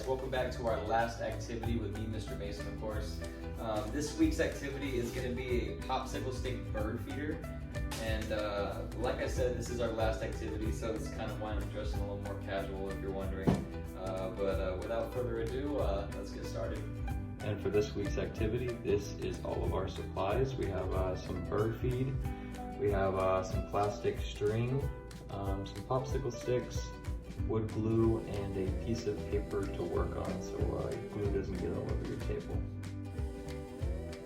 guys, welcome back to our last activity with me, Mr. Mason, of course. This week's activity is going to be a popsicle stick bird feeder, and like I said, this is our last activity, so it's kind of why I'm dressing a little more casual if you're wondering. But without further ado, let's get started. And for this week's activity, this is all of our supplies. We have some bird feed, we have some plastic string, some popsicle sticks, wood glue, and a piece of paper to work on so glue doesn't get all over your table.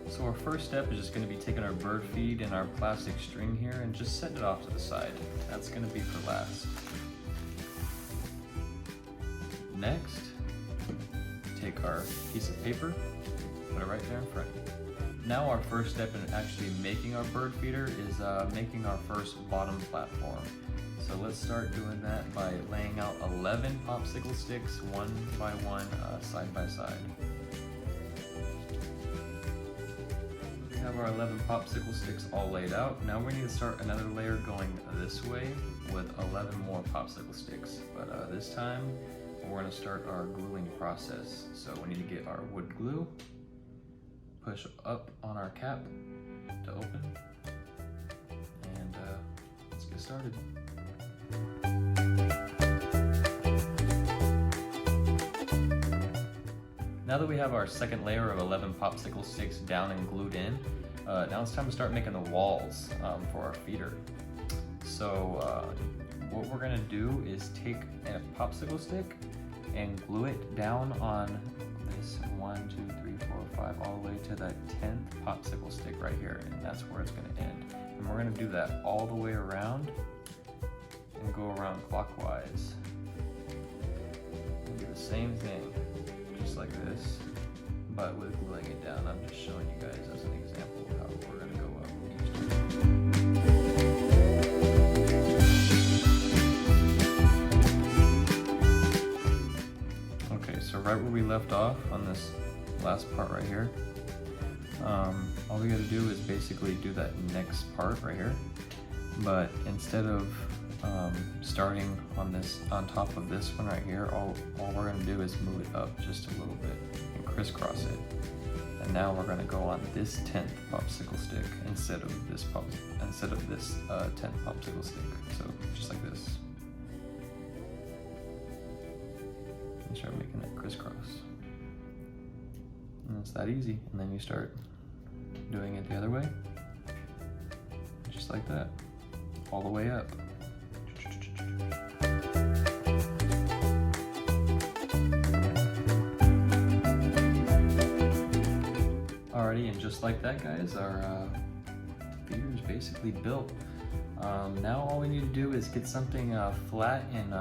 So our first step is just going to be taking our bird feed and our plastic string here and just setting it off to the side. That's going to be for last. Next, take our piece of paper, put it right there in front. Now our first step in actually making our bird feeder is making our first bottom platform. So let's start doing that by laying out 11 popsicle sticks, one by one, side by side. We have our 11 popsicle sticks all laid out. Now we need to start another layer going this way with 11 more popsicle sticks. But this time we're going to start our gluing process. So we need to get our wood glue, push up on our cap to open, and let's get started. Now that we have our second layer of 11 popsicle sticks down and glued in, now it's time to start making the walls for our feeder. So what we're gonna do is take a popsicle stick and glue it down on this 1, 2, 3, 4, 5, all the way to the 10th popsicle stick right here, and that's where it's gonna end. And we're gonna do that all the way around and go around clockwise. We'll do the same thing, just like this, but with gluing it down. I'm just showing you guys as an example of how we're gonna go up each time. Okay, so right where we left off on this last part right here, all we gotta do is basically do that next part right here, but instead of starting on top of this one right here, all we're going to do is move it up just a little bit and crisscross it. And now we're going to go on this 10th popsicle stick instead of this 10th popsicle stick. So just like this. And start making that crisscross. And it's that easy. And then you start doing it the other way, just like that, all the way up. Alrighty, and just like that, guys, our feeder is basically built. Now all we need to do is get something flat and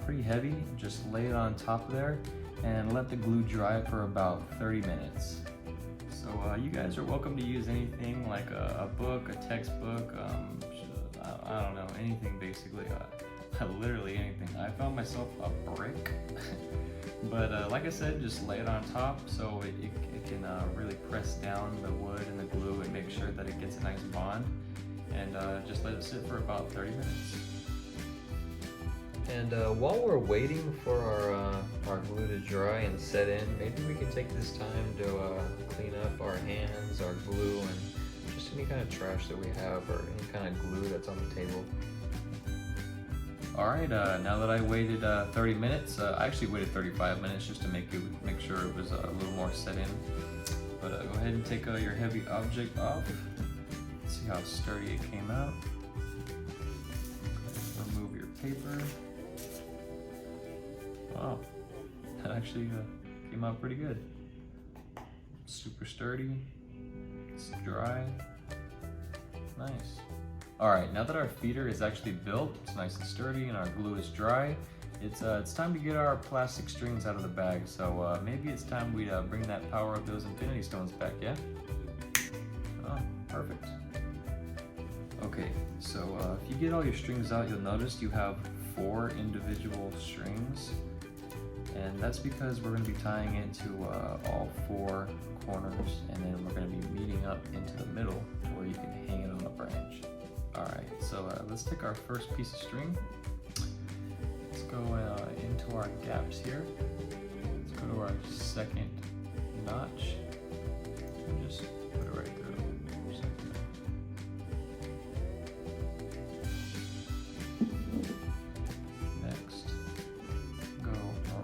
pretty heavy, just lay it on top of there and let the glue dry for about 30 minutes. So you guys are welcome to use anything like a book, a textbook, I don't know, anything basically, literally anything. I found myself a brick, but like I said, just lay it on top so it can really press down the wood and the glue and make sure that it gets a nice bond, and just let it sit for about 30 minutes. And while we're waiting for our glue to dry and set in, maybe we can take this time to clean up our hands, our glue, and just any kind of trash that we have or any kind of glue that's on the table. Alright, now that I waited 30 minutes, I actually waited 35 minutes just to make sure it was a little more set in. But go ahead and take your heavy object off. See how sturdy it came out. Remove your paper. Wow, that actually came out pretty good. Super sturdy, it's dry, nice. Alright, now that our feeder is actually built, it's nice and sturdy, and our glue is dry, it's time to get our plastic strings out of the bag. So maybe it's time we bring that power of those infinity stones back, yeah? Oh, perfect. Okay, so if you get all your strings out, you'll notice you have 4 individual strings. And that's because we're going to be tying into all 4 corners, and then we're going to be meeting up into the middle where you can hang it on a branch. Alright, so let's take our first piece of string. Let's go into our gaps here. Let's go to our second notch and just put it right through. Just like that. Next, go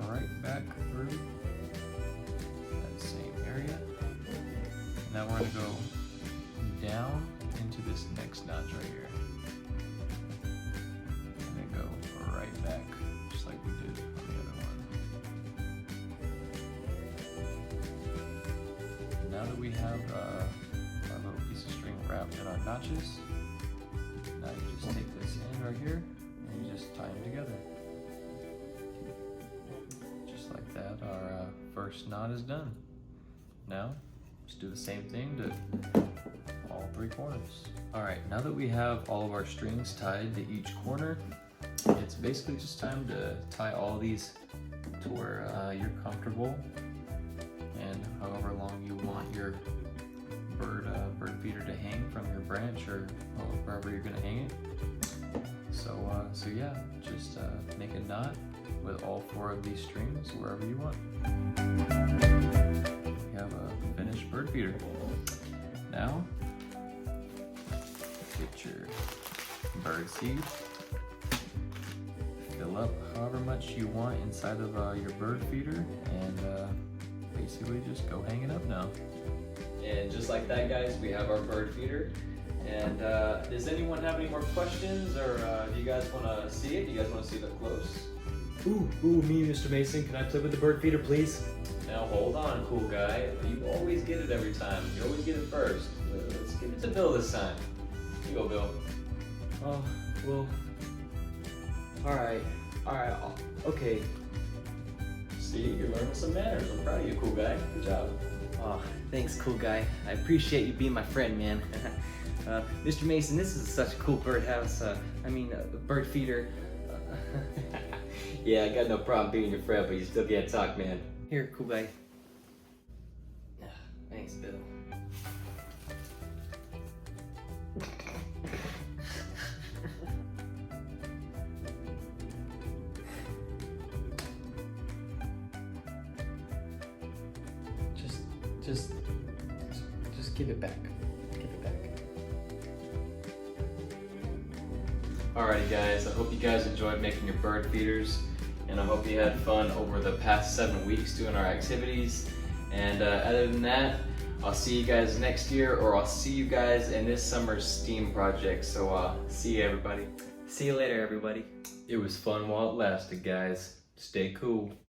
right back through that same area. Now we're going to go down into this next notch right here. And then go right back, just like we did on the other one. Now that we have our little piece of string wrapped in our notches, now you just take this end right here and you just tie them together. Just like that, our first knot is done. Now, just do the same thing to all 3 corners. All right, now that we have all of our strings tied to each corner, it's basically just time to tie all these to where you're comfortable and however long you want your bird feeder to hang from your branch or wherever you're gonna hang it. So yeah, just make a knot with all 4 of these strings wherever you want. You have a finished bird feeder. Now, get your bird seed, fill up however much you want inside of your bird feeder, and basically just go hang it up now. And just like that, guys, we have our bird feeder. And does anyone have any more questions, or do you guys want to see it? Do you guys want to see it up close? Ooh, me, Mr. Mason. Can I play with the bird feeder, please? Now hold on, cool guy. You always get it every time. You always get it first. Let's give it to Bill this time. You go, Bill. Oh, well, all right, okay. See, you're learning some manners. I'm proud of you, cool guy. Good job. Oh, thanks, cool guy. I appreciate you being my friend, man. Mr. Mason, this is such a cool birdhouse. Bird feeder. Yeah, I got no problem being your friend, but you still can't talk, man. Here, cool guy. Thanks, Bill. Just give it back. Give it back. Alrighty, guys. I hope you guys enjoyed making your bird feeders, and I hope you had fun over the past 7 weeks doing our activities. And other than that, I'll see you guys next year, or I'll see you guys in this summer's STEAM project. So see you, everybody. See you later, everybody. It was fun while it lasted, guys. Stay cool.